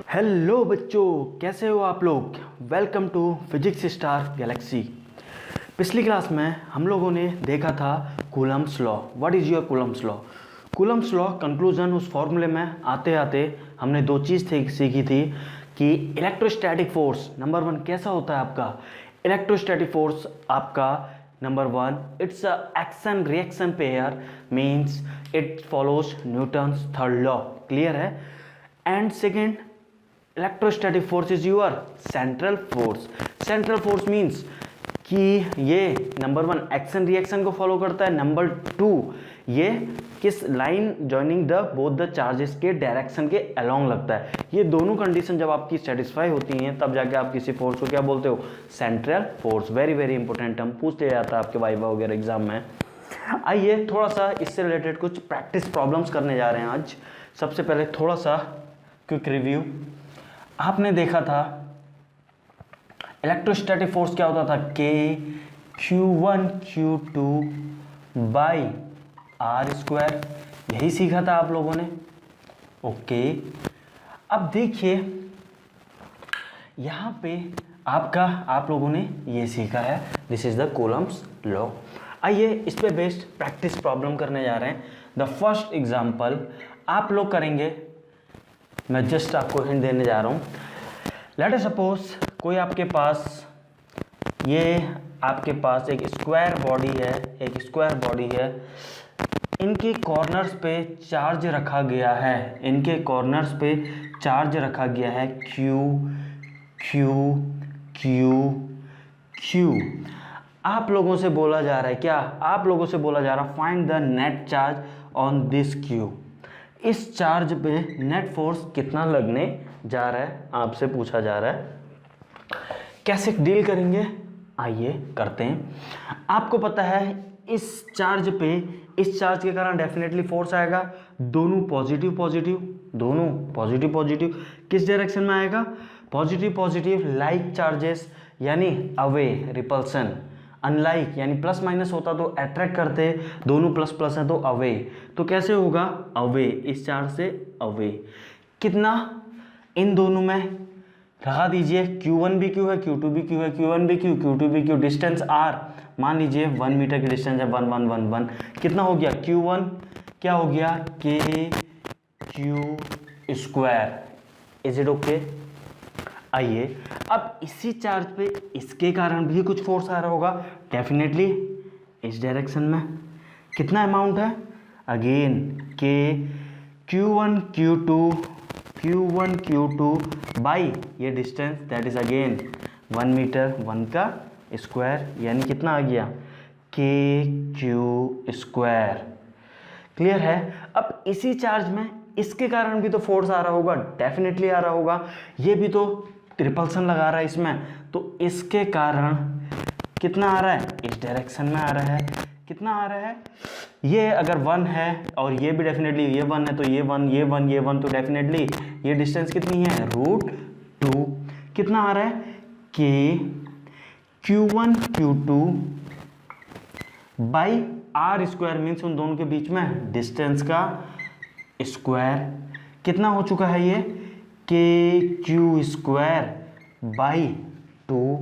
Hello बच्चों, कैसे हो आप लोग। Welcome to physics star galaxy. पिछली क्लास में हम लोगों ने देखा था Coulomb's law. What is your Coulomb's law. Coulomb's law conclusion उस फॉर्मूले में आते आते हमने दो चीज़ सीखी थी कि इलेक्ट्रोस्टैटिक फोर्स नंबर वन कैसा होता है आपका। इलेक्ट्रोस्टैटिक फोर्स आपका number one, it's a action reaction pair, means it follows Newton's third law. Clear है। And second, electrostatic force is your central force. Central force means कि ये number one action reaction को follow करता है, number two ये किस line joining the both the charges के direction के अलोंग लगता है। ये दोनों कंडीशन जब आपकी सेटिस्फाई होती हैं तब जाके आप किसी फोर्स को क्या बोलते हो, central force. Very very important term, पूछ लिया जाता है आपके वाइवा वगैरह एग्जाम में। आइए थोड़ा सा इससे रिलेटेड कुछ प्रैक्टिस प्रॉब्लम्स करने जा रहे हैं आज। सबसे पहले थोड़ा सा क्विक रिव्यू। आपने देखा था इलेक्ट्रोस्टैटिक फोर्स क्या होता था, के Q1 Q2 by r square. यही सीखा था आप लोगों ने। ओके, अब देखिए यहां पे आप लोगों ने ये सीखा है, this is the Coulomb's law. आइए इस पे बेस्ड प्रैक्टिस प्रॉब्लम करने जा रहे हैं। द फर्स्ट एग्जांपल आप लोग करेंगे, मैं जस्ट आपको हिंट देने जा रहा हूँ। लेट अस सपोज कोई आपके पास एक स्क्वायर बॉडी है, एक स्क्वायर बॉडी है। इनके कॉर्नर्स पे चार्ज रखा गया है, इनके कॉर्नर्स पे चार्ज रखा गया है Q Q Q Q। आप लोगों से बोला जा रहा है क्या, आप लोगों से बोला जा रहा है find the net charge on this Q। इस चार्ज पे नेट फोर्स कितना लगने जा रहा है, आपसे पूछा जा रहा है। कैसे डील करेंगे, आइए करते हैं। आपको पता है इस चार्ज के कारण डेफिनेटली फोर्स आएगा, दोनों पॉजिटिव पॉजिटिव। किस डायरेक्शन में आएगा, पॉजिटिव लाइक चार्जेस यानी अवे रिपल्सन। अनलाइक यानी प्लस माइनस होता तो अट्रैक्ट करते, दोनों प्लस प्लस है तो अवे। तो कैसे होगा, अवे, इस चार्ज से अवे। कितना, इन दोनों में लगा दीजिए, Q1 भी Q है, Q2 भी Q है, Q1 भी Q, Q2 भी Q। डिस्टेंस R मान लीजिए 1 मीटर की डिस्टेंस है, 1 1 1 1। कितना हो गया, Q1 क्या हो गया, के Q square. Is it okay. आइए अब इसी चार्ज पे इसके कारण भी कुछ फोर्स आ रहा होगा, डेफिनेटली इस डायरेक्शन में। कितना अमाउंट है, अगेन के Q1 Q2 बाई ये distance that is again 1 metre, 1 का स्क्वायर यानी कितना आ गया, के Q स्क्वायर। क्लियर है। अब इसी चार्ज में इसके कारण भी तो फोर्स आ रहा होगा, डेफिनेटली आ रहा होगा। ये भी तो रिपल्सन लगा रहा है इसमें, तो इसके कारण कितना आ रहा है, इस डायरेक्शन में आ रहा है। कितना आ रहा है, ये अगर 1 है और ये भी डेफिनेटली ये 1 है तो ये 1 तो डेफिनेटली ये डिस्टेंस कितनी है, √2। कितना आ रहा है, के Q1 Q2 by r square, means उन दोनों के बीच में डिस्टेंस का स्क्वायर। कितना हो चुका है ये, के Q स्क्वायर बाई 2।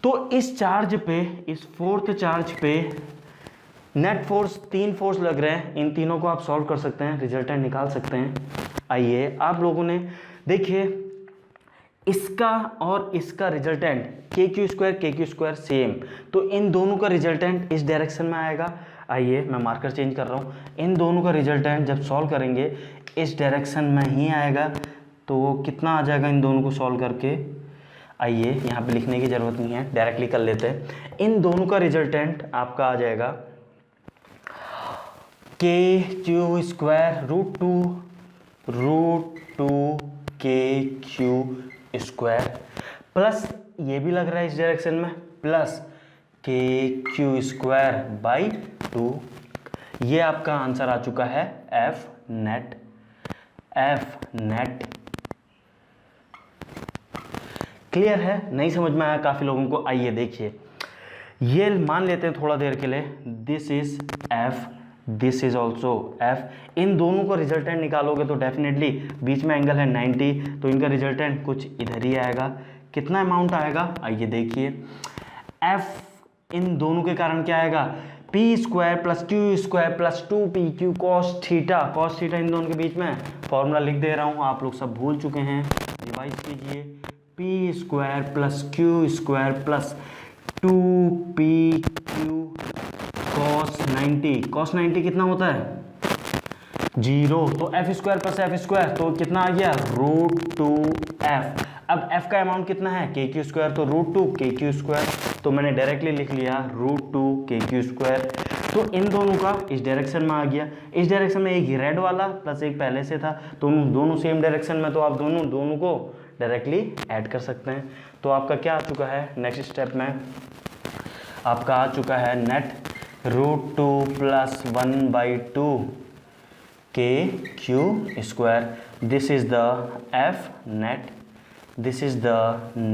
तो इस चार्ज पे, इस फोर्थ चार्ज पे नेट फोर्स, 3 फोर्स लग रहे हैं। इन तीनों को आप सॉल्व कर सकते हैं, रिजल्टेंट निकाल सकते हैं। आइए आप लोगों ने देखिए इसका और इसका रिजल्टेंट के क्यू स्क्वायर सेम, तो इन दोनों का रिजल्टेंट इस डायरेक्शन में आएगा। आइए मैं मार्कर चेंज कर रहा हूँ, इन दोनों का रिजल्टेंट जब सॉल्व करेंगे इस डायरेक्शन में ही आएगा। तो कितना आ जाएगा इन दोनों को सॉल्व करके, आइए यहाँ पे लिखने की ज़रूरत नहीं है, डायरेक्टली कर लेते हैं। इन दोनों का रिजल्टेंट आपका आ जाएगा के Q स्क्वायर √2 के Q स्क्वायर, प्लस ये भी लग रहा है इस डायरेक्शन में, प्लस के Q स्क्वायर बाई 2। ये आपका आंसर आ चुका है F नेट। क्लियर है, नहीं समझ में आया काफ़ी लोगों को। आइए देखिए, ये मान लेते हैं थोड़ा देर के लिए, this is F this is also F. इन दोनों को रिजल्टेंट निकालोगे तो डेफिनेटली बीच में एंगल है 90, तो इनका रिजल्टेंट कुछ इधर ही आएगा। कितना अमाउंट आएगा आइए देखिए। एफ इन दोनों के कारण क्या आएगा, P square plus Q square plus 2pq cos theta. Cos theta इन दोनों के बीच में फॉर्मूला लिख दे रहा हूँ, आप लोग सब भूल चुके हैं, रिवाइज कीजिए। P square plus Q square plus 2pq cos 90। Cos 90 कितना होता है 0, तो F square plus F square तो कितना आ गया √2f। अब f का अमाउंट कितना है के क्यू स्क्वायर, तो √2kq स्क्वायर, तो मैंने डायरेक्टली लिख लिया √2kq स्क्वायर। तो इन दोनों का इस डायरेक्शन में आ गया। इस डायरेक्शन में एक रेड वाला प्लस एक पहले से था, तो दोनों सेम डायरेक्शन में, तो आप दोनों को डायरेक्टली ऐड कर सकते हैं। तो आपका क्या आ चुका है नेक्स्ट स्टेप में, आपका आ चुका है net √2 plus 1/2 kq square. This is the f net, this is the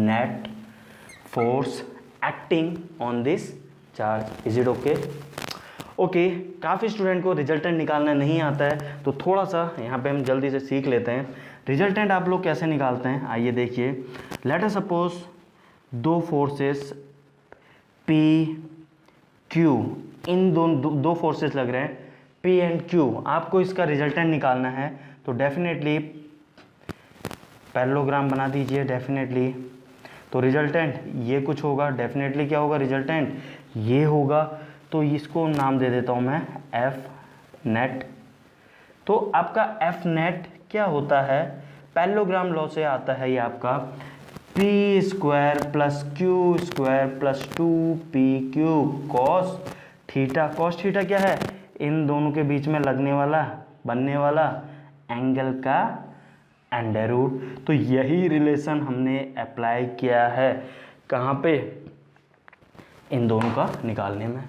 net force acting on this charge. is it okay? Okay काफ़ी स्टूडेंट को रिजल्टेंट निकालना नहीं आता है, तो थोड़ा सा यहाँ पे हम जल्दी से सीख लेते हैं। रिजल्टेंट आप लोग कैसे निकालते हैं आइए देखिए। लेट अस सपोज दो फोर्सेस P Q, इन दो फोर्सेस लग रहे हैं P एंड Q। आपको इसका रिजल्टेंट निकालना है, तो डेफिनेटली पैरेललोग्राम बना दीजिए डेफिनेटली। तो रिजल्टेंट ये कुछ होगा, डेफिनेटली क्या होगा रिजल्टेंट ये होगा, तो इसको नाम दे देता हूँ मैं एफ नेट। तो आपका एफ नेट क्या होता है, पैरेललोग्राम लॉ से आता है ये आपका P square plus Q square plus 2pq cos theta. Cos theta क्या है, इन दोनों के बीच में बनने वाला एंगल का अंडर रूट। तो यही रिलेशन हमने अप्लाई किया है कहाँ पे, इन दोनों का निकालने में।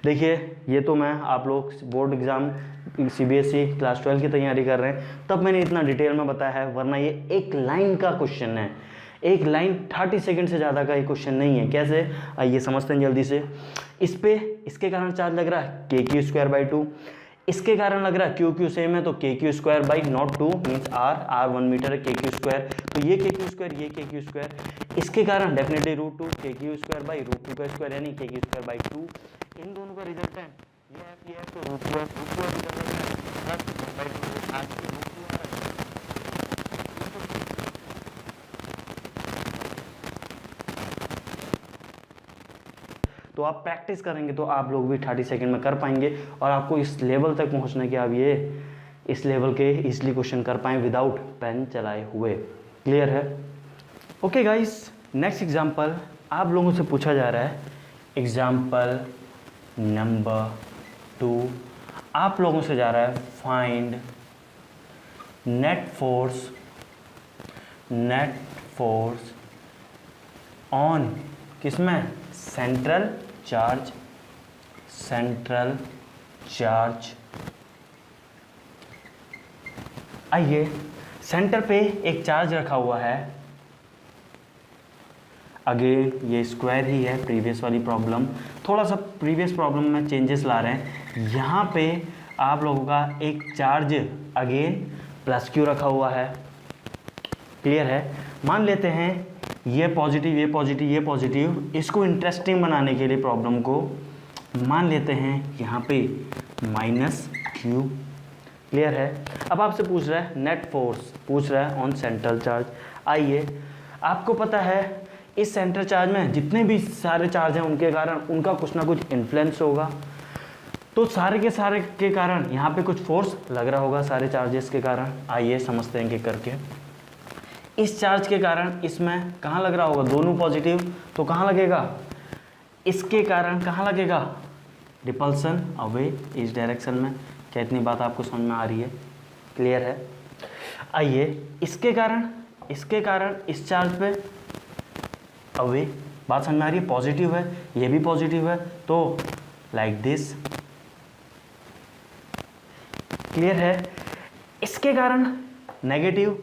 देखिए ये तो मैं आप लोग बोर्ड एग्ज़ाम CBSE क्लास 12 की तैयारी कर रहे हैं तब मैंने इतना डिटेल में बताया है, वरना ये एक लाइन का क्वेश्चन है, एक लाइन 30 सेकंड से ज़्यादा का ये क्वेश्चन नहीं है। कैसे आइए समझते हैं जल्दी से। इसके कारण चार्ज लग रहा है kq²/2, इसके कारण लग रहा है क्यू सेम है, तो kq²/02 मीन्स r 1 मीटर है kq², तो ये kq², इसके कारण डेफिनेटली √2 kq²/√2 का स्क्वायर यानी kq²/2। इन दोनों का रिजल्टेंट ये है तो √2 तो आप प्रैक्टिस करेंगे तो आप लोग भी 30 सेकंड में कर पाएंगे, और आपको इस लेवल तक पहुंचने के आप ये इस लेवल के इजली क्वेश्चन कर पाएँ विदाउट पेन चलाए हुए। क्लियर है? ओके गाइस, नेक्स्ट एग्जांपल आप लोगों से पूछा जा रहा है, एग्जांपल नंबर 2 आप लोगों से जा रहा है फाइंड नेट फोर्स ऑन किसमें सेंट्रल चार्ज। आइए सेंटर पे एक चार्ज रखा हुआ है, अगेन ये स्क्वायर ही है प्रीवियस वाली प्रॉब्लम, थोड़ा सा प्रीवियस प्रॉब्लम में चेंजेस ला रहे हैं। यहाँ पे आप लोगों का एक चार्ज अगेन प्लस क्यू रखा हुआ है। क्लियर है? मान लेते हैं ये पॉजिटिव ये पॉजिटिव ये पॉजिटिव, इसको इंटरेस्टिंग बनाने के लिए प्रॉब्लम को मान लेते हैं यहाँ पे -q। क्लियर है? अब आपसे पूछ रहा है नेट फोर्स, पूछ रहा है ऑन सेंट्रल चार्ज। आइए आपको पता है इस सेंट्रल चार्ज में जितने भी सारे चार्ज हैं उनके कारण उनका कुछ ना कुछ इन्फ्लुएंस होगा, तो सारे के कारण यहाँ पे कुछ फोर्स लग रहा होगा सारे चार्जेस के कारण। आइए समझते हैं कि करके। इस चार्ज के कारण इसमें कहाँ लग रहा होगा, दोनों पॉजिटिव, तो कहाँ लगेगा, इसके कारण कहाँ लगेगा, रिपल्सन अवे इस डायरेक्शन में। क्या इतनी बात आपको समझ में आ रही है? क्लियर है? आइए इसके कारण इस चार्ज पे अवे, बात समझ में आ रही है? पॉजिटिव है, ये भी पॉजिटिव है, तो लाइक दिस। क्लियर है? इसके कारण नेगेटिव,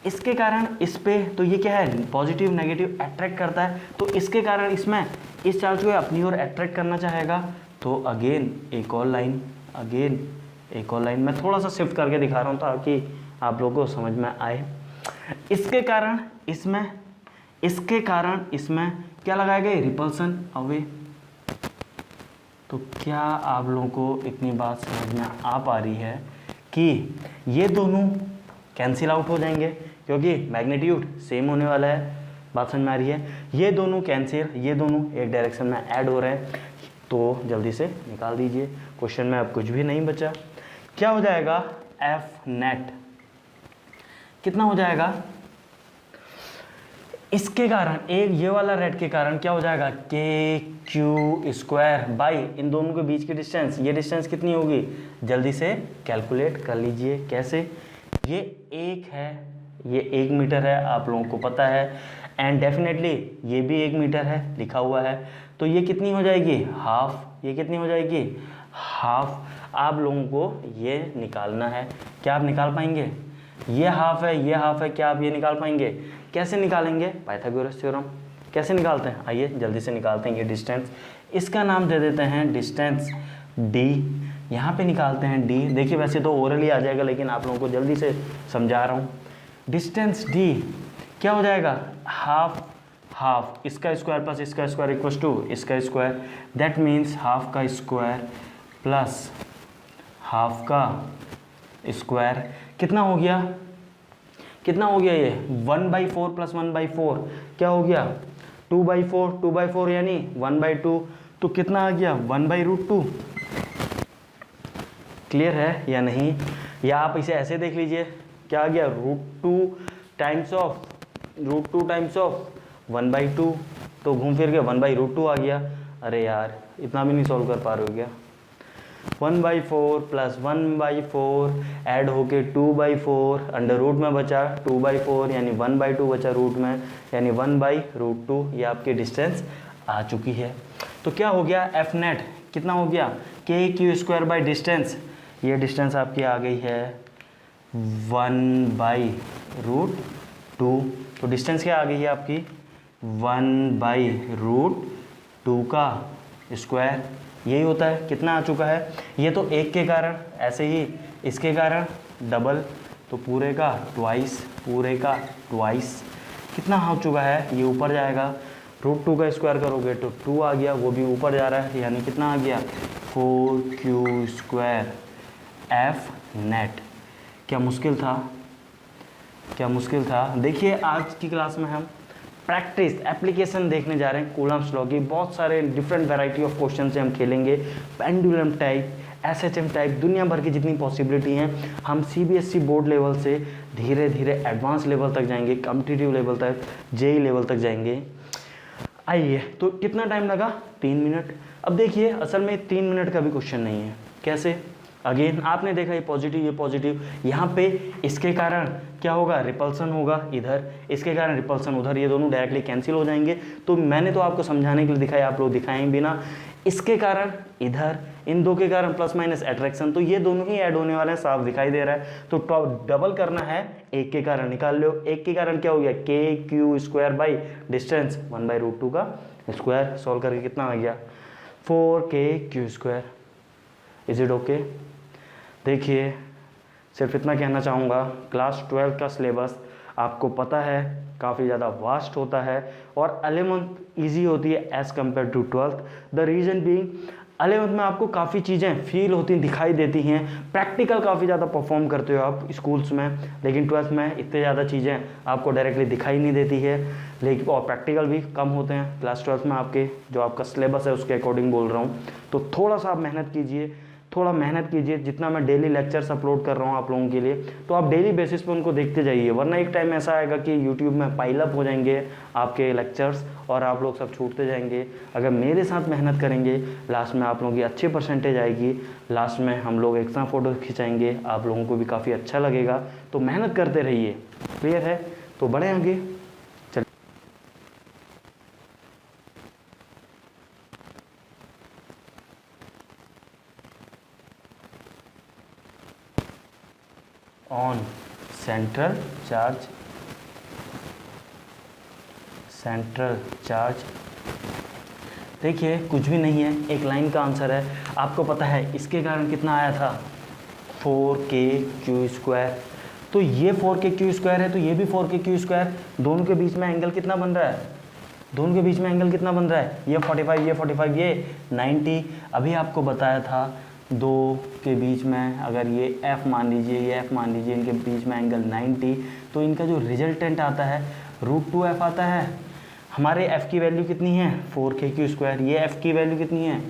इसके कारण इस पे, तो ये क्या है, पॉजिटिव नेगेटिव अट्रैक्ट करता है, तो इसके कारण इसमें इस चार्ज को अपनी ओर अट्रैक्ट करना चाहेगा, तो अगेन एक और लाइन अगेन एक और लाइन मैं थोड़ा सा शिफ्ट करके दिखा रहा हूँ ताकि आप लोगों को समझ में आए। इसके कारण इसमें क्या लगाया गया, रिपल्सन अवे। तो क्या आप लोगों को इतनी बात समझ में आ पा रही है कि ये दोनों कैंसिल आउट हो जाएंगे क्योंकि मैग्नीट्यूड सेम होने वाला है। बात समझ में आ रही है, ये दोनों कैंसिल, ये दोनों एक डायरेक्शन में ऐड हो रहे हैं। तो जल्दी से निकाल दीजिए, क्वेश्चन में अब कुछ भी नहीं बचा। क्या हो जाएगा, एफ नेट कितना हो जाएगा, इसके कारण एक ये वाला रेड के कारण क्या हो जाएगा, के क्यू स्क्वायर बाई इन दोनों के बीच की डिस्टेंस, ये डिस्टेंस कितनी होगी, जल्दी से कैलकुलेट कर लीजिए। कैसे, ये एक है, ये 1 मीटर है, आप लोगों को पता है, एंड डेफिनेटली ये भी 1 मीटर है लिखा हुआ है। तो ये कितनी हो जाएगी, हाफ। ये कितनी हो जाएगी, हाफ। आप लोगों को ये निकालना है। क्या आप निकाल पाएंगे, ये हाफ है, ये हाफ है, क्या आप ये निकाल पाएंगे, कैसे निकालेंगे, पाइथागोरस थ्योरम। कैसे निकालते हैं, आइए जल्दी से निकालते हैं। ये डिस्टेंस, इसका नाम दे देते हैं डिस्टेंस डी। यहाँ पे निकालते हैं डी। देखिए वैसे तो ओरली आ जाएगा लेकिन आप लोगों को जल्दी से समझा रहा हूँ। डिस्टेंस डी क्या हो जाएगा, हाफ, हाफ इसका स्क्वायर प्लस इसका स्क्वायर इक्वल्स टू इसका स्क्वायर। दैट मीन्स हाफ का स्क्वायर प्लस हाफ का स्क्वायर कितना हो गया, कितना हो गया, ये 1/4 प्लस 1/4 क्या हो गया, 2/4, 2/4 यानी 1/2। तो कितना आ गया, 1/√2। क्लियर है या नहीं, या आप इसे ऐसे देख लीजिए, क्या आ गया, √2 टाइम्स ऑफ 1/2। तो घूम फिर के 1/√2 आ गया। अरे यार इतना भी नहीं सॉल्व कर पा रहे हो क्या, 1/4 प्लस 1/4 ऐड होके 2/4 अंडर रूट में बचा 2/4 यानी 1/2 बचा रूट में यानी 1/√2। ये आपकी डिस्टेंस आ चुकी है। तो क्या हो गया, एफ नेट कितना हो गया, के क्यू स्क्वायर बाई डिस्टेंस। ये डिस्टेंस आपकी आ गई है 1/√2। तो डिस्टेंस क्या आ गई है आपकी, 1/√2 का स्क्वायर। यही होता है, कितना आ चुका है, ये तो एक के कारण, ऐसे ही इसके कारण डबल, तो पूरे का ट्वाइस, पूरे का ट्वाइस। कितना हो चुका है, ये ऊपर जाएगा, √2 का स्क्वायर करोगे तो 2 आ गया, वो भी ऊपर जा रहा है यानी कितना आ गया, 4q स्क्वायर एफ नेट। क्या मुश्किल था, क्या मुश्किल था। देखिए आज की क्लास में हम प्रैक्टिस एप्लीकेशन देखने जा रहे हैं कूलम्स लॉ की। बहुत सारे डिफरेंट वैरायटी ऑफ क्वेश्चन से हम खेलेंगे, पेंडुलम टाइप, एसएचएम टाइप, दुनिया भर की जितनी पॉसिबिलिटी हैं। हम सीबीएसई बोर्ड लेवल से धीरे धीरे एडवांस लेवल तक जाएंगे, कॉम्पिटिटिव लेवल तक, जेई लेवल तक जाएंगे। आइए, तो कितना टाइम लगा, 3 मिनट। अब देखिए असल में 3 मिनट का भी क्वेश्चन नहीं है। कैसे, अगेन आपने देखा ये पॉजिटिव, यहाँ पे इसके कारण क्या होगा, रिपल्सन होगा इधर, इसके कारण रिपल्सन उधर, ये दोनों डायरेक्टली कैंसिल हो जाएंगे। तो मैंने तो आपको समझाने के लिए दिखाया, आप लोग दिखाएं बिना। इसके कारण इधर, इन दो के कारण प्लस माइनस अट्रैक्शन, तो ये दोनों ही ऐड होने वाले हैं, साफ दिखाई दे रहा है। तो डबल करना है, एक के कारण निकाल लो। एक के कारण क्या हो गया, के क्यू स्क्वायर बाई डिस्टेंस 1/√2 का स्क्वायर। सॉल्व करके कितना आ गया, 4k square. Is it okay. देखिए सिर्फ इतना कहना चाहूँगा, क्लास 12 का सिलेबस आपको पता है काफ़ी ज़्यादा वास्ट होता है और 11th ईजी होती है as compare to 12th। The reason being 11th में आपको काफ़ी चीज़ें फील होती दिखाई देती हैं, प्रैक्टिकल काफ़ी ज़्यादा परफॉर्म करते हो आप स्कूल्स में, लेकिन 12th में इतने ज़्यादा चीज़ें आपको डायरेक्टली दिखाई नहीं देती है, लेकिन और प्रैक्टिकल भी कम होते हैं क्लास 12th में आपके। जो आपका सिलेबस है उसके अकॉर्डिंग बोल रहा हूँ। तो थोड़ा सा आप मेहनत कीजिए, थोड़ा मेहनत कीजिए। जितना मैं डेली लेक्चर्स अपलोड कर रहा हूँ आप लोगों के लिए, तो आप डेली बेसिस पे उनको देखते जाइए, वरना एक टाइम ऐसा आएगा कि यूट्यूब में पाइलअप हो जाएंगे आपके लेक्चर्स और आप लोग सब छूटते जाएंगे। अगर मेरे साथ मेहनत करेंगे, लास्ट में आप लोगों की अच्छी परसेंटेज आएगी, लास्ट में हम लोग एक साथ फ़ोटो खिंचाएंगे, आप लोगों को भी काफ़ी अच्छा लगेगा। तो मेहनत करते रहिए, क्लियर है। तो बढ़े आगे, ऑन सेंट्रल चार्ज देखिए कुछ भी नहीं है, एक लाइन का आंसर है। आपको पता है इसके कारण कितना आया था, 4k² तो ये 4k² है तो ये भी 4k²। दोनों के बीच में एंगल कितना बन रहा है, दोनों के बीच में एंगल कितना बन रहा है, ये 45, ये 45, ये 90। अभी आपको बताया था दो के बीच में अगर ये f मान लीजिए, ये f मान लीजिए, इनके बीच में एंगल 90, तो इनका जो रिजल्टेंट आता है √2f आता है। हमारे f की वैल्यू कितनी है, 4k²। ये f की वैल्यू कितनी है,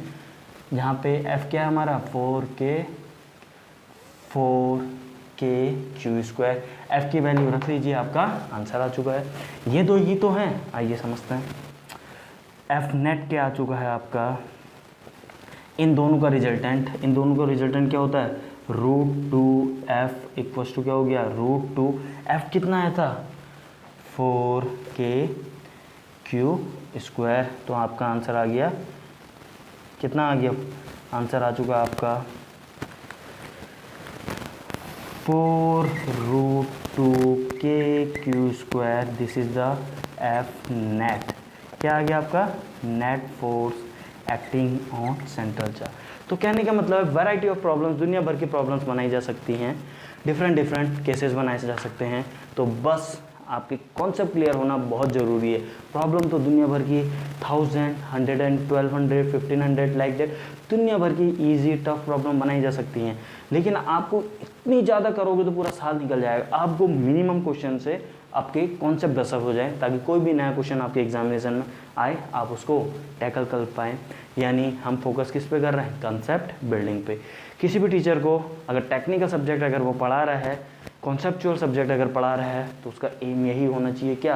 जहाँ पे f क्या है हमारा, 4k²। f की वैल्यू रख लीजिए, आपका आंसर आ चुका है। ये दो ही तो हैं, आइए समझते हैं। f नेट क्या आ चुका है आपका, इन दोनों का रिजल्टेंट, इन दोनों का रिजल्टेंट क्या होता है, √2f इक्वल्स टू क्या हो गया, √2f कितना आया था, 4k²। तो आपका आंसर आ गया, कितना आ गया, आंसर आ चुका आपका 4√2k²। This is the f net. क्या आ गया आपका, net force acting on central charge. तो कहने का मतलब है वैरायटी ऑफ प्रॉब्लम्स, दुनिया भर की प्रॉब्लम्स बनाई जा सकती हैं, डिफरेंट केसेस बनाए जा सकते हैं। तो बस आपके कॉन्सेप्ट क्लियर होना बहुत ज़रूरी है। प्रॉब्लम तो दुनिया भर की 1000, 100, 1200, 1500 लाइक दैट दुनिया भर की इजी टफ प्रॉब्लम बनाई जा सकती हैं। लेकिन आपको इतनी ज़्यादा करोगे तो पूरा साल निकल जाएगा। आपको मिनिमम क्वेश्चन से आपके कॉन्सेप्ट दस्तक हो जाए, ताकि कोई भी नया क्वेश्चन आपके एग्जामिनेशन में आए आप उसको टैकल कर पाएँ। यानी हम फोकस किस पे कर रहे हैं, कॉन्सेप्ट बिल्डिंग पे। किसी भी टीचर को अगर टेक्निकल सब्जेक्ट अगर वो पढ़ा रहा है, कॉन्सेप्चुअल सब्जेक्ट अगर पढ़ा रहा है, तो उसका एम यही होना चाहिए क्या,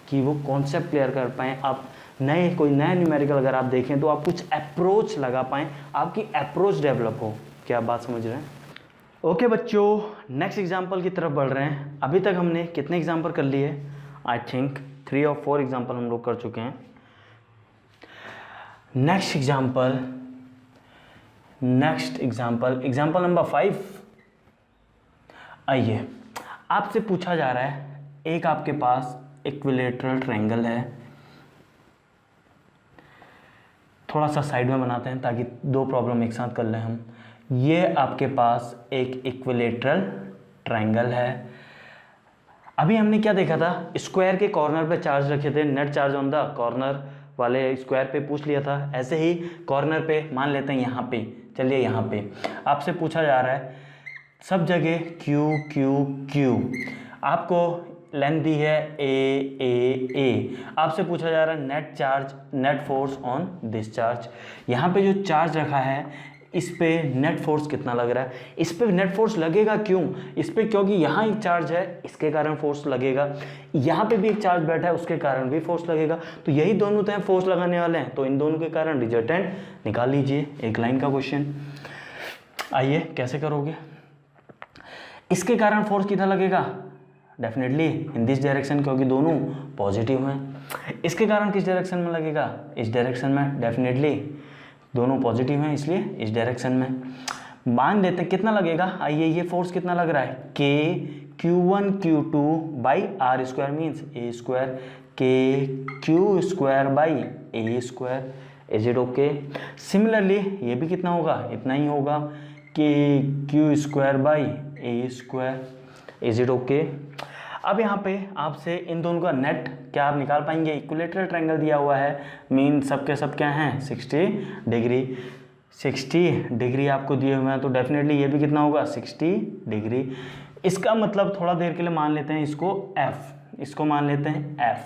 कि वो कॉन्सेप्ट क्लियर कर पाएँ। आप नए कोई नया न्यूमेरिकल अगर आप देखें तो आप कुछ अप्रोच लगा पाएँ, आपकी अप्रोच डेवलप हो। क्या आप बात समझ रहे हैं। ओके बच्चों, नेक्स्ट एग्जाम्पल की तरफ बढ़ रहे हैं। अभी तक हमने कितने एग्जाम्पल कर लिए, आई थिंक 3 और 4 एग्जाम्पल हम लोग कर चुके हैं। Next example number 5। आइए, आपसे पूछा जा रहा है, एक आपके पास इक्विलेटरल ट्रायंगल है। थोड़ा सा साइड में बनाते हैं ताकि दो प्रॉब्लम एक साथ कर लें हम। ये आपके पास एक इक्विलेटरल ट्रायंगल है। अभी हमने क्या देखा था, स्क्वायर के कॉर्नर पे चार्ज रखे थे, net charge on the corner वाले स्क्वायर पे पूछ लिया था। ऐसे ही कॉर्नर पे मान लेते हैं, यहाँ पे चलिए, यहाँ पे आपसे पूछा जा रहा है सब जगह क्यू क्यू क्यू, आपको लेंथ दी है ए। आपसे पूछा जा रहा है net charge, net force on this charge. यहाँ पे जो चार्ज रखा है इस पे नेट फोर्स कितना लग रहा है, इस पे नेट फोर्स लगेगा क्यों, इस पे क्योंकि यहाँ एक चार्ज है इसके कारण फोर्स लगेगा, यहाँ पे भी एक चार्ज बैठा है उसके कारण भी फोर्स लगेगा। तो यही दोनों तो फोर्स लगाने वाले हैं, तो इन दोनों के कारण रिजल्टेंट निकाल लीजिए। एक लाइन का क्वेश्चन, आइए कैसे करोगे। इसके कारण फोर्स कितना लगेगा, डेफिनेटली इन दिस डायरेक्शन, क्योंकि दोनों पॉजिटिव हैं। इसके कारण किस डायरेक्शन में लगेगा, इस डायरेक्शन में, डेफिनेटली दोनों पॉजिटिव हैं इसलिए इस डायरेक्शन में। मान लेते हैं कितना लगेगा, आइए ये फोर्स कितना लग रहा है, Q1 Q2 by r square means a square, KQ² by a square. Is it okay. Similarly ये भी कितना होगा, इतना ही होगा, KQ² by a square. Is it okay. अब यहाँ पे आपसे इन दोनों का नेट क्या आप निकाल पाएंगे, इक्विलेटरल ट्रायंगल दिया हुआ है, मीन सबके सब क्या हैं 60 डिग्री। 60 डिग्री आपको दिए हुए हैं, तो डेफिनेटली ये भी कितना होगा 60 डिग्री। इसका मतलब थोड़ा देर के लिए मान लेते हैं इसको F, इसको मान लेते हैं F।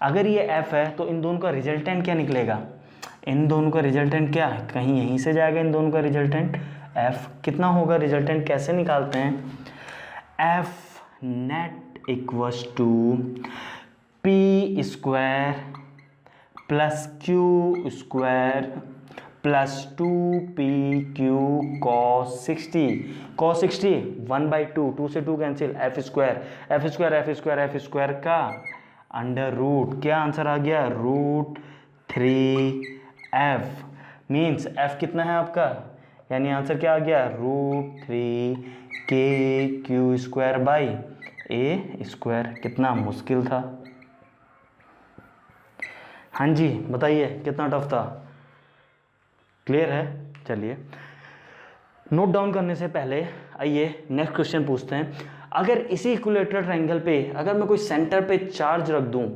अगर ये F है तो इन दोनों का रिजल्टेंट क्या निकलेगा, इन दोनों का रिजल्टेंट क्या है, कहीं यहीं से जाएगा इन दोनों का रिजल्टेंट F कितना होगा। रिजल्टेंट कैसे निकालते हैं, F net equals to P square plus Q square plus 2PQ cos 60। cos 60 1/2, 2 से 2 कैंसिल, F स्क्वायर का अंडर रूट, क्या आंसर आ गया, √3F। मीन्स F कितना है आपका, यानी आंसर क्या आ गया, √3KQ² बाई ए स्क्वायर। कितना मुश्किल था, हाँ जी बताइए कितना टफ था। क्लियर है? चलिए, नोट डाउन करने से पहले आइए नेक्स्ट क्वेश्चन पूछते हैं। अगर इसी इक्विलेटरल ट्रायंगल पे अगर मैं कोई सेंटर पे चार्ज रख दूं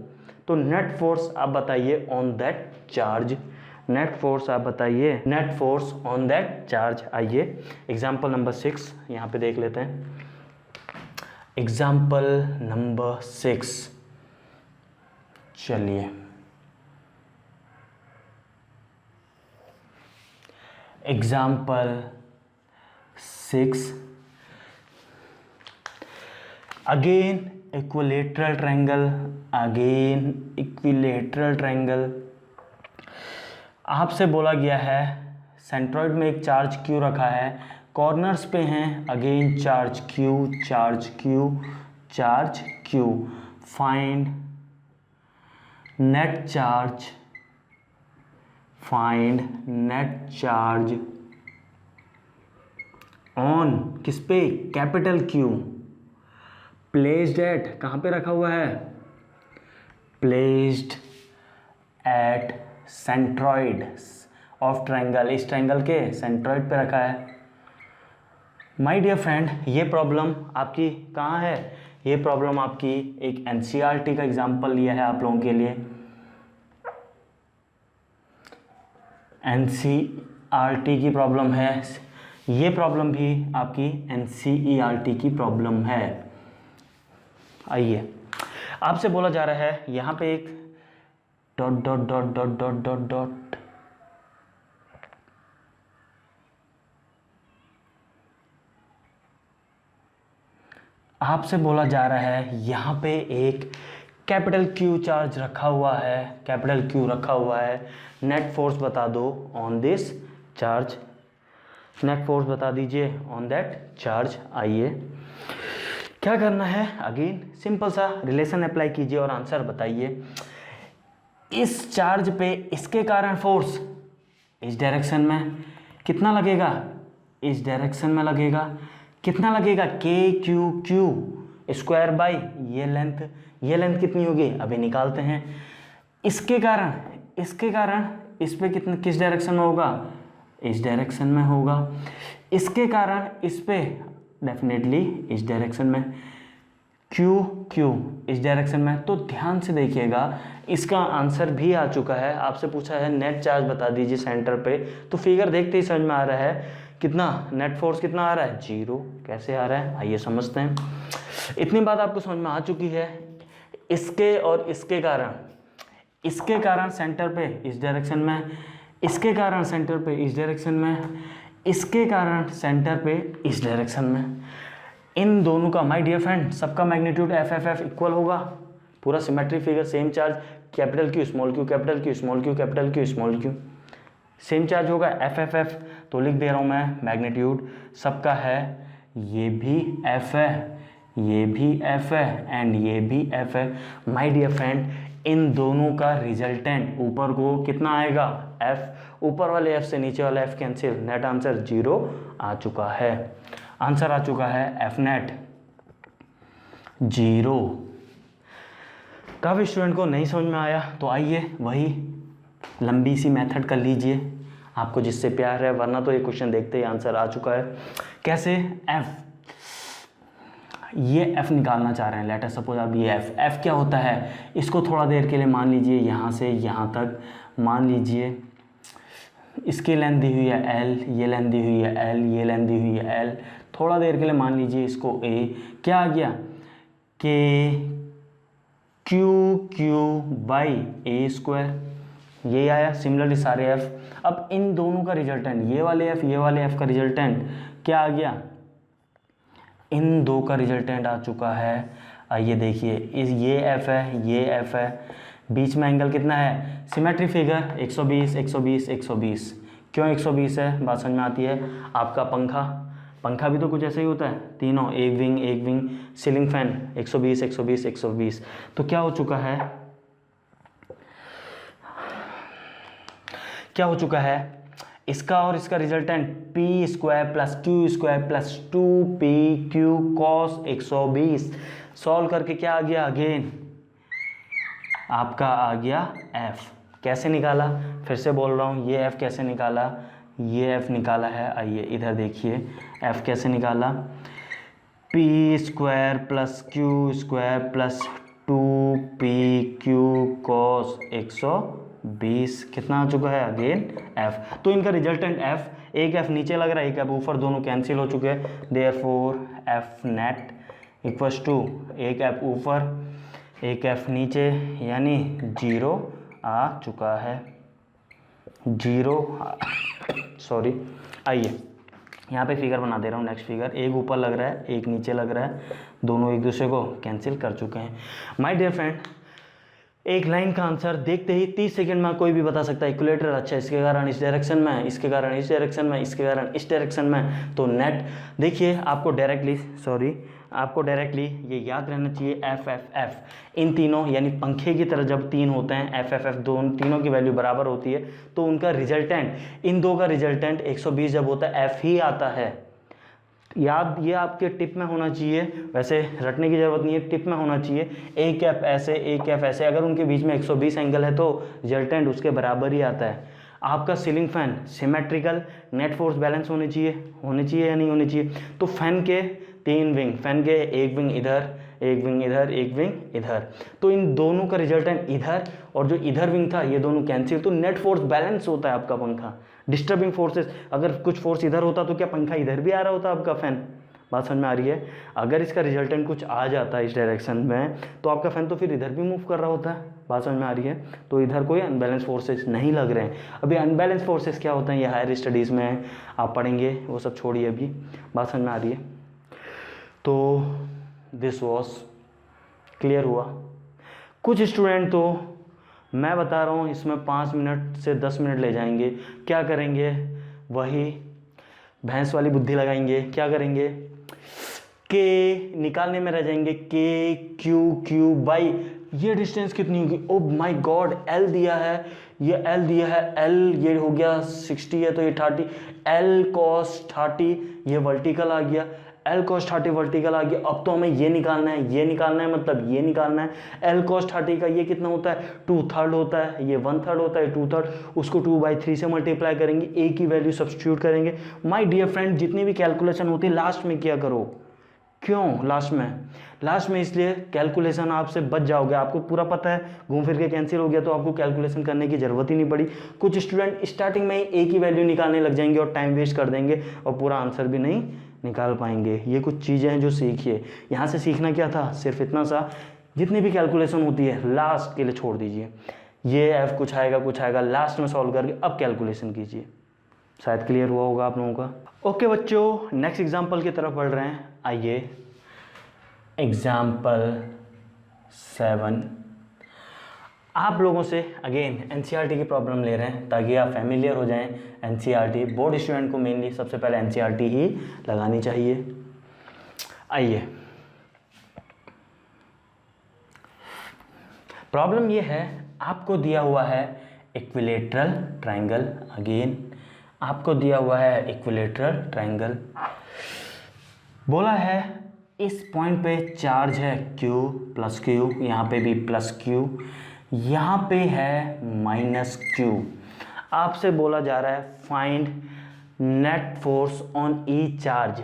तो नेट फोर्स आप बताइए on that charge. Net force आप बताइए, net force on that charge. आइए एग्जांपल नंबर 6 यहाँ पे देख लेते हैं। एग्जांपल नंबर 6, चलिए example 6, again equilateral triangle, again equilateral triangle. आपसे बोला गया है सेंट्रॉइड में एक चार्ज क्यू रखा है, कॉर्नर्स पे हैं again charge Q, charge Q, charge Q. Find net charge, find net charge on किस पे, कैपिटल क्यू, प्लेस्ड एट, कहाँ पे रखा हुआ है, placed at centroid of triangle, इस ट्रायंगल के सेंट्रॉइड पे रखा है। माय डियर फ्रेंड, ये प्रॉब्लम आपकी कहाँ है, ये प्रॉब्लम आपकी एक एनसीईआरटी का एग्जांपल लिया है आप लोगों के लिए। एनसीईआरटी की प्रॉब्लम है, ये प्रॉब्लम भी आपकी एनसीईआरटी की प्रॉब्लम है। आइए, आपसे बोला जा रहा है यहाँ पे एक dot dot dot dot dot dot dot, आपसे बोला जा रहा है यहाँ पे एक कैपिटल क्यू चार्ज रखा हुआ है, कैपिटल क्यू रखा हुआ है। नेट फोर्स बता दो on this charge, net force बता दीजिए ऑन दैट चार्ज। आइए क्या करना है, अगेन सिंपल सा रिलेशन अप्लाई कीजिए और आंसर बताइए। इस चार्ज पे इसके कारण फोर्स इस डायरेक्शन में कितना लगेगा, इस डायरेक्शन में लगेगा, कितना लगेगा, के क्यू क्यू स्क्वायर बाई ये लेंथ कितनी होगी, अभी निकालते हैं। इसके कारण इस पे कितना, किस डायरेक्शन में होगा, इस डायरेक्शन में होगा। इसके कारण इस पे डेफिनेटली इस डायरेक्शन में, क्यू इस डायरेक्शन में। तो ध्यान से देखिएगा, इसका आंसर भी आ चुका है। आपसे पूछा है नेट चार्ज बता दीजिए सेंटर पे, तो फिगर देखते ही समझ में आ रहा है कितना नेट फोर्स कितना आ रहा है, 0। कैसे आ रहा है आइए समझते हैं। इतनी बात आपको समझ में आ चुकी है। इसके और इसके कारण सेंटर पे इस डायरेक्शन में, इसके कारण सेंटर पे इस डायरेक्शन में, इसके कारण सेंटर पे इस डायरेक्शन में। इन दोनों का माय डियर फ्रेंड सबका मैग्नीट्यूड एफ इक्वल होगा। पूरा symmetry figure, same charge, capital Q small Q, capital Q small Q, capital Q small Q, same charge होगा एफ। तो लिख दे रहा हूँ मैं मैग्नीट्यूड सबका है, ये भी एफ है, ये भी एफ है एंड ये भी एफ है। माय डियर फ्रेंड, इन दोनों का रिजल्टेंट ऊपर को कितना आएगा, एफ। ऊपर वाले एफ से नीचे वाला एफ कैंसिल, नेट आंसर 0 आ चुका है। आंसर आ चुका है एफ नेट 0। काफ़ी स्टूडेंट को नहीं समझ में आया, तो आइए वही लंबी सी मेथड कर लीजिए, आपको जिससे प्यार है, वरना तो ये क्वेश्चन देखते ही आंसर आ चुका है। कैसे, एफ, ये एफ निकालना चाह रहे हैं, लेट अस सपोज अब ये एफ क्या होता है, इसको थोड़ा देर के लिए मान लीजिए यहाँ से यहाँ तक मान लीजिए, इसकी लेंथ दी हुई है एल, ये लेंथ दी हुई है एल, ये लेंथ दी हुई है एल। थोड़ा देर के लिए मान लीजिए इसको ए, क्या आ गया, के क्यू बाई ए स्क्वायर, ये आया। सिमिलरली सारे एफ। अब इन दोनों का रिजल्टेंट, ये वाले एफ का रिजल्टेंट क्या आ गया, इन दो का रिजल्टेंट आ चुका है। आइए देखिए, इस ये एफ है, ये एफ है, बीच में एंगल कितना है, सिमेट्री फिगर 120 120 120। क्यों 120 है, बात समझ में आती है। आपका पंखा भी तो कुछ ऐसा ही होता है, तीनों एक विंग, सीलिंग फैन 120 120 120। तो क्या हो चुका है, क्या हो चुका है, इसका और इसका resultant P square plus Q square plus 2pq cos 120। Solve करके क्या आ गया, अगेन आपका आ गया एफ। कैसे निकाला, फिर से बोल रहा हूँ, ये एफ कैसे निकाला, ये एफ निकाला है। आइए इधर देखिए एफ कैसे निकाला, P square plus Q square plus 2pq cos 120 कितना आ चुका है अगेन एफ। तो इनका रिजल्टेंट एफ, एक एफ नीचे लग रहा है एक एफ ऊपर, दोनों कैंसिल हो चुके हैं। Therefore F net equals to एक एफ ऊपर एक एफ नीचे, यानी 0 आ चुका है, 0 सॉरी। आइए यहाँ पे फिगर बना दे रहा हूँ, नेक्स्ट फिगर, एक ऊपर लग रहा है एक नीचे लग रहा है, दोनों एक दूसरे को कैंसिल कर चुके हैं। माय डियर फ्रेंड, एक लाइन का आंसर देखते ही 30 सेकंड में कोई भी बता सकता है इक्विलेटरल अच्छा इसके कारण इस डायरेक्शन में, इसके कारण इस डायरेक्शन में, इसके कारण इस डायरेक्शन में। तो नेट देखिए आपको डायरेक्टली ये याद रहना चाहिए, एफ एफ एफ इन तीनों यानी पंखे की तरह जब तीन होते हैं एफ एफ एफ दोनों तीनों की वैल्यू बराबर होती है, तो उनका रिजल्टेंट, इन दो का रिजल्टेंट 120 जब होता है एफ ही आता है। याद ये आपके टिप में होना चाहिए, वैसे रटने की ज़रूरत नहीं है, टिप में होना चाहिए। एक कैफ ऐसे एक कैफ ऐसे, अगर उनके बीच में 120 एंगल है तो रिजल्टेंट उसके बराबर ही आता है। आपका ceiling fan symmetrical, net force balance होने चाहिए या नहीं होने चाहिए। तो फैन के 3 विंग, फैन के एक विंग इधर एक विंग इधर एक विंग इधर, तो इन दोनों का रिजल्टेंट इधर और जो इधर विंग था ये दोनों कैंसिल, तो नेट फोर्स बैलेंस होता है आपका पंखा। डिस्टर्बिंग फोर्सेस, अगर कुछ फोर्स इधर होता तो क्या पंखा इधर भी आ रहा होता आपका फैन? बात समझ में आ रही है? अगर इसका रिजल्टेंट कुछ आ जाता है इस डायरेक्शन में तो आपका फैन तो फिर इधर भी मूव कर रहा होता है। बात समझ में आ रही है? तो इधर कोई अनबैलेंस फोर्सेस नहीं लग रहे हैं। अभी अनबैलेंस फोर्सेस क्या होते हैं ये हायर स्टडीज़ में आप पढ़ेंगे, वो सब छोड़िए अभी। बात समझ में आ रही है? तो दिस वॉज क्लियर हुआ। कुछ स्टूडेंट तो मैं बता रहा हूँ इसमें 5 मिनट से 10 मिनट ले जाएंगे। क्या करेंगे? वही भैंस वाली बुद्धि लगाएंगे। क्या करेंगे? के निकालने में रह जाएंगे, के क्यू बाई ये डिस्टेंस कितनी होगी? ओ माय गॉड, एल दिया है, ये एल दिया है, एल ये हो गया 60 है तो ये 30, एल कॉस 30 ये वर्टिकल आ गया, एल कॉस 30 वर्टिकल आ गया। अब तो हमें ये निकालना है मतलब ये निकालना है। एल कॉस 30 का ये कितना होता है? 2/3 होता है, ये 1/3 होता है, 2/3, उसको 2/3 से मल्टीप्लाई करेंगे, ए की वैल्यू सब्स्टिट्यूट करेंगे। माय डियर फ्रेंड, जितनी भी कैलकुलेशन होती है लास्ट में किया करो। क्यों लास्ट में? इसलिए कैलकुलेशन आपसे बच जाओगे, आपको पूरा पता है, घूम फिर के कैंसिल हो गया तो आपको कैलकुलेशन करने की ज़रूरत ही नहीं पड़ी। कुछ स्टूडेंट स्टार्टिंग में ही ए की वैल्यू निकालने लग जाएंगे और टाइम वेस्ट कर देंगे और पूरा आंसर भी नहीं निकाल पाएंगे। ये कुछ चीज़ें हैं जो सीखिए। यहाँ से सीखना क्या था? सिर्फ इतना सा, जितनी भी कैलकुलेशन होती है लास्ट के लिए छोड़ दीजिए। ये एफ कुछ आएगा लास्ट में सॉल्व करके अब कैलकुलेशन कीजिए। शायद क्लियर हुआ होगा आप लोगों का। ओके बच्चों, नेक्स्ट एग्जाम्पल की तरफ बढ़ रहे हैं। आइए एग्जाम्पल 7। आप लोगों से अगेन एनसीईआरटी की प्रॉब्लम ले रहे हैं ताकि आप फैमिलियर हो जाएं। एनसीईआरटी बोर्ड स्टूडेंट को मेनली सबसे पहले एनसीईआरटी ही लगानी चाहिए। आइए, प्रॉब्लम ये है, आपको दिया हुआ है इक्विलेटरल ट्रायंगल। अगेन आपको दिया हुआ है इक्विलेटरल ट्रायंगल। बोला है इस पॉइंट पे चार्ज है Q प्लस Q, यहाँ पे भी प्लस Q, यहाँ पे है माइनस Q। आपसे बोला जा रहा है find net force on each charge.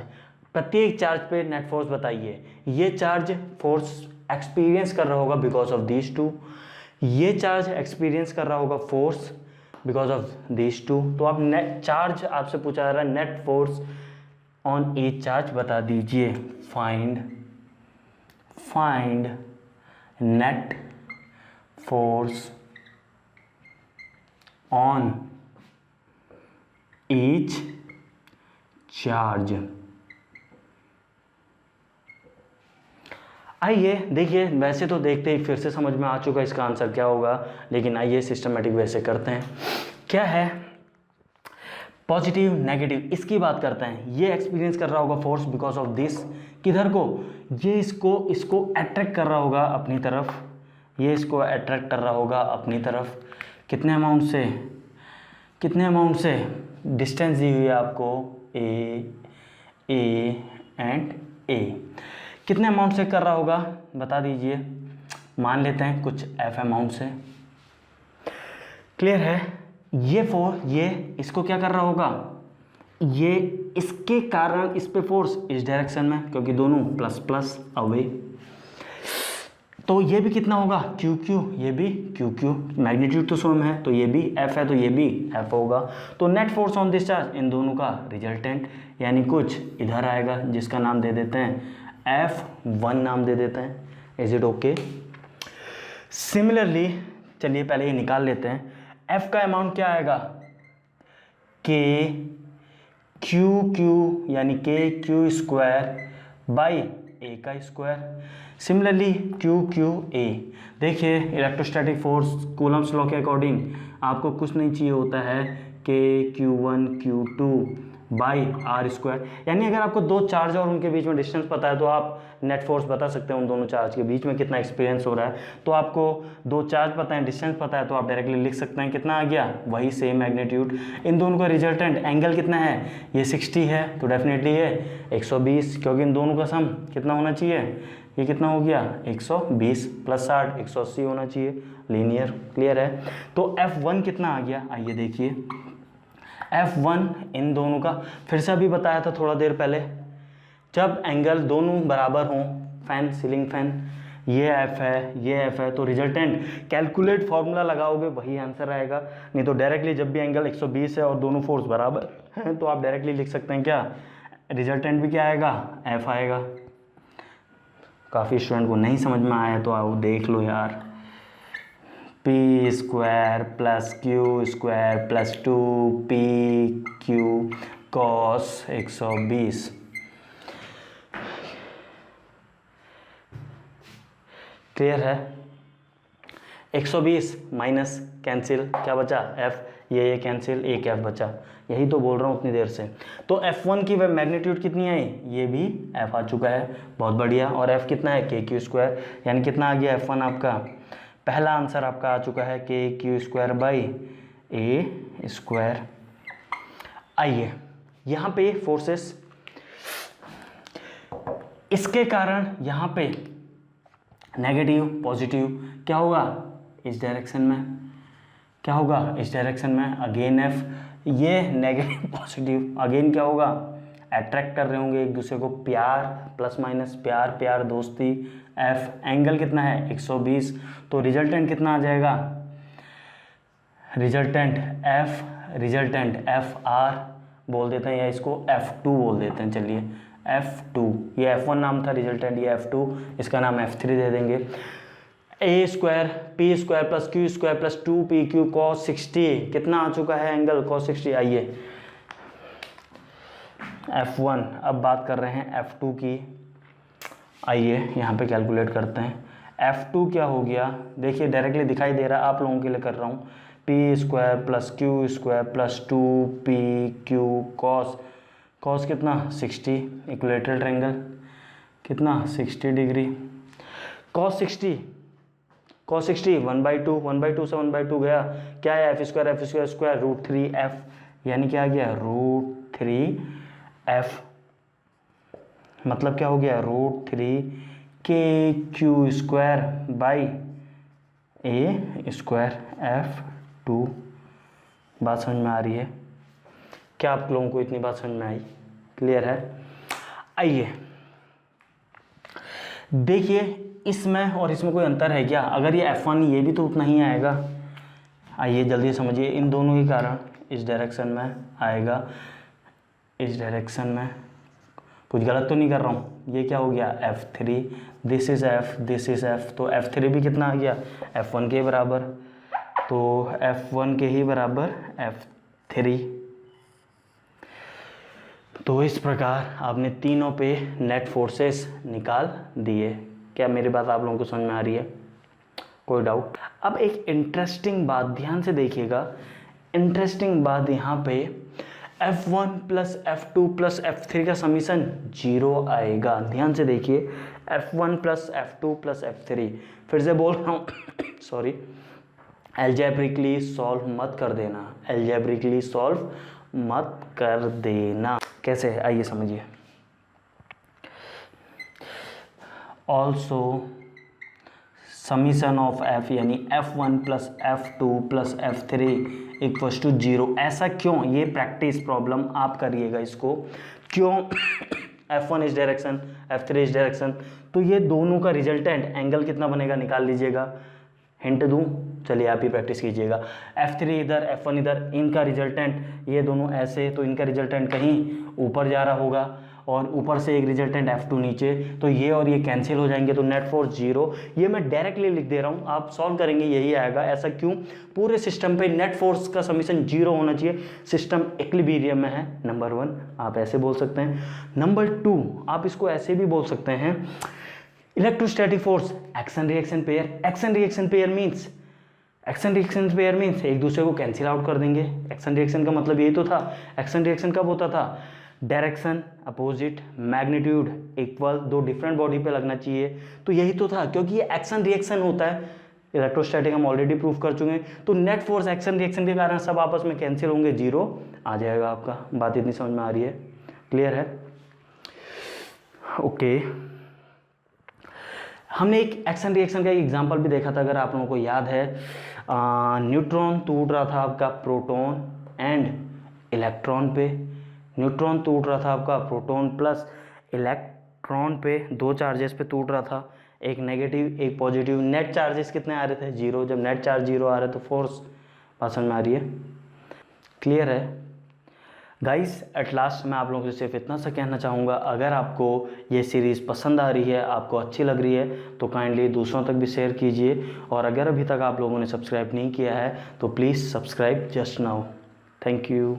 प्रत्येक चार्ज पे नेट फोर्स बताइए। ये चार्ज फोर्स एक्सपीरियंस कर रहा होगा बिकॉज ऑफ दीज टू, ये चार्ज एक्सपीरियंस कर रहा होगा force because of these two. तो आप नेट चार्ज आपसे पूछा जा रहा है net force on each charge बता दीजिए। Find net force on each charge. आइए देखिए, वैसे तो देखते ही फिर से समझ में आ चुका इसका आंसर क्या होगा, लेकिन आइए सिस्टमेटिक वे से करते हैं। क्या है? पॉजिटिव नेगेटिव, इसकी बात करते हैं। ये एक्सपीरियंस कर रहा होगा फोर्स बिकॉज ऑफ दिस, किधर को? ये इसको अट्रैक्ट कर रहा होगा अपनी तरफ, ये इसको अट्रैक्ट कर रहा होगा अपनी तरफ। कितने अमाउंट से? डिस्टेंस दी हुई है आपको ए एंड ए। कितने अमाउंट से कर रहा होगा बता दीजिए। मान लेते हैं कुछ एफ अमाउंट से। क्लियर है? ये इसको क्या कर रहा होगा, ये इसके कारण इस पे फोर्स इस डायरेक्शन में, क्योंकि दोनों प्लस प्लस अवे, तो ये भी कितना होगा क्यू क्यू, ये भी क्यू क्यू, मैग्नीट्यूड तो सेम है तो ये भी एफ है तो ये भी एफ होगा। तो net force on this charge in दोनों का रिजल्टेंट यानी कुछ इधर आएगा जिसका नाम दे देते हैं F1 नाम दे देते हैं। Is it okay? सिमिलरली चलिए पहले ये निकाल लेते हैं, F का अमाउंट क्या आएगा, के क्यू क्यू यानी के क्यू स्क्वायर बाई ए का square. Similarly Q Q A, देखिए इलेक्ट्रोस्टैटिक फोर्स कूलम्स लॉ के अकॉर्डिंग आपको कुछ नहीं चाहिए होता है के Q1 Q2 by r square, यानी अगर आपको दो चार्ज और उनके बीच में डिस्टेंस पता है तो आप नेट फोर्स बता सकते हैं उन दोनों चार्ज के बीच में कितना एक्सपीरियंस हो रहा है। तो आपको दो चार्ज पता है, डिस्टेंस पता है, तो आप डायरेक्टली लिख सकते हैं कितना आ गया, वही सेम मैग्नीट्यूड। इन दोनों का रिजल्टेंट एंगल कितना है, ये 60 है तो डेफिनेटली ये 120, क्योंकि इन दोनों का सम कितना होना चाहिए, ये कितना हो गया 120 प्लस 60 180 होना चाहिए, लीनियर। क्लियर है? तो F1 कितना आ गया, आइए देखिए F1 इन दोनों का, फिर से अभी बताया था थोड़ा देर पहले, जब एंगल दोनों बराबर हों, फैन सीलिंग फैन, ये F है ये F है, तो रिजल्टेंट कैलकुलेट फॉर्मूला लगाओगे वही आंसर आएगा। नहीं तो डायरेक्टली जब भी एंगल 120 है और दोनों फोर्स बराबर हैं तो आप डायरेक्टली लिख सकते हैं क्या, रिजल्टेंट भी क्या आएगा, F आएगा। काफ़ी स्टूडेंट को नहीं समझ में आया तो आओ देख लो यार, P square plus Q square plus 2PQ cos 120। Clear है? 120 माइनस कैंसिल, क्या बचा F, ये कैंसिल, एक F बचा, यही तो बोल रहा हूँ उतनी देर से। तो F1 की वह मैग्नीट्यूड कितनी आई, ये भी F आ चुका है, बहुत बढ़िया। और F कितना है, KQ स्क्वायर, यानी कितना आ गया F1 आपका, पहला आंसर आपका आ चुका है KQ square by a square. आइए यहाँ पे फोर्सेस, इसके कारण यहाँ पे नेगेटिव पॉजिटिव क्या होगा, इस डायरेक्शन में क्या होगा, इस डायरेक्शन में अगेन F, ये नेगेटिव पॉजिटिव अगेन क्या होगा, अट्रैक्ट कर रहे होंगे एक दूसरे को, प्यार प्लस माइनस प्यार प्यार दोस्ती। F एंगल कितना है 120, तो रिजल्टेंट कितना आ जाएगा, रिजल्टेंट FR बोल देते हैं या इसको F2 बोल देते हैं। चलिए F2, ये F1 नाम था रिजल्टेंट, ये F2, इसका नाम F3 दे देंगे। A square P square plus Q square plus 2PQ cos 60, कितना आ चुका है एंगल कॉस 60। आइए F1, अब बात कर रहे हैं F2 की, आइए यहाँ पे कैलकुलेट करते हैं। F2 क्या हो गया, देखिए डायरेक्टली दिखाई दे रहा है, आप लोगों के लिए कर रहा हूँ, P square plus Q square plus 2PQ cos कितना 60, इक्विलेटरल ट्रायंगल कितना 60 डिग्री, कॉस 60 1/2 1/2 से 1/2 गया, क्या है F स्क्वायर √3F, यानी क्या आ गया √3F, मतलब क्या हो गया √3KQ square by a square F2। बात समझ में आ रही है क्या आप लोगों को, इतनी बात समझ में आई, क्लियर है? आइए देखिए इसमें और इसमें कोई अंतर है क्या, अगर ये F1 ये भी तो उतना ही आएगा। आइए जल्दी समझिए, इन दोनों के कारण इस डायरेक्शन में आएगा, इस डायरेक्शन में, कुछ गलत तो नहीं कर रहा हूँ, ये क्या हो गया F3, दिस इज F, तो F3 भी कितना आ गया F1 के बराबर, तो F1 के ही बराबर F3। तो इस प्रकार आपने तीनों पे नेट फोर्सेस निकाल दिए। क्या मेरी बात आप लोगों को समझ में आ रही है, कोई डाउट? अब एक इंटरेस्टिंग बात ध्यान से देखिएगा, इंटरेस्टिंग बात यहाँ पे F1 plus F2 plus F3 का समीशन 0 आएगा। ध्यान से देखिए, F1 plus F2 plus F3, फिर से बोल रहा हूँ सॉरी, एल्जेब्रिकली सॉल्व मत कर देना, एल्जेब्रिकली सॉल्व मत कर देना। कैसे है आइए समझिए। ऑल्सो समीशन ऑफ एफ यानी F1 plus F2 plus F3 equals to 0। ऐसा क्यों? ये प्रैक्टिस प्रॉब्लम आप करिएगा इसको। क्यों F1 इस डायरेक्शन, F3 इस डायरेक्शन, तो ये दोनों का रिजल्टेंट एंगल कितना बनेगा निकाल लीजिएगा। हिंट दूं, चलिए आप ही प्रैक्टिस कीजिएगा। F3 इधर, F1 इधर, इनका रिजल्टेंट ये दोनों ऐसे, तो इनका रिजल्टेंट कहीं ऊपर जा रहा होगा और ऊपर से एक रिजल्टेंट F2 नीचे, तो ये और ये कैंसिल हो जाएंगे, तो नेट फोर्स 0। ये मैं डायरेक्टली लिख दे रहा हूँ, आप सॉल्व करेंगे यही आएगा। ऐसा क्यों? पूरे सिस्टम पे नेट फोर्स का समीशन 0 होना चाहिए, सिस्टम इक्विलिब्रियम में है। नंबर 1 आप ऐसे बोल सकते हैं। नंबर 2 आप इसको ऐसे भी बोल सकते हैं, electrostatic force action reaction pair. Action reaction pair means एक दूसरे को कैंसिल आउट कर देंगे। एक्शन रिएक्शन का मतलब यही तो था। एक्शन रिएक्शन कब होता था? डायरेक्शन अपोजिट, मैग्नीट्यूड इक्वल, दो डिफरेंट बॉडी पे लगना चाहिए, तो यही तो था, क्योंकि ये एक्शन रिएक्शन होता है। इलेक्ट्रोस्टैटिक हम ऑलरेडी प्रूफ कर चुके हैं, तो नेट फोर्स एक्शन रिएक्शन के कारण सब आपस में कैंसिल होंगे, 0 आ जाएगा आपका। बात इतनी समझ में आ रही है? क्लियर है? ओके, हमने एक एक्शन रिएक्शन का एक एग्जांपल भी देखा था, अगर आप लोगों को याद है। न्यूट्रॉन टूट रहा था आपका प्रोटॉन एंड इलेक्ट्रॉन पे। न्यूट्रॉन टूट रहा था आपका प्रोटॉन प्लस इलेक्ट्रॉन पे, दो चार्जेस पे टूट रहा था, एक नेगेटिव एक पॉजिटिव। नेट चार्जेस कितने आ रहे थे? 0। जब नेट चार्ज 0 आ रहा है तो फोर्स पास में आ रही है। क्लियर है गाइस? एट लास्ट मैं आप लोगों से सिर्फ इतना सा कहना चाहूँगा, अगर आपको ये सीरीज़ पसंद आ रही है, आपको अच्छी लग रही है, तो काइंडली दूसरों तक भी शेयर कीजिए। और अगर अभी तक आप लोगों ने सब्सक्राइब नहीं किया है तो please subscribe just now. Thank you.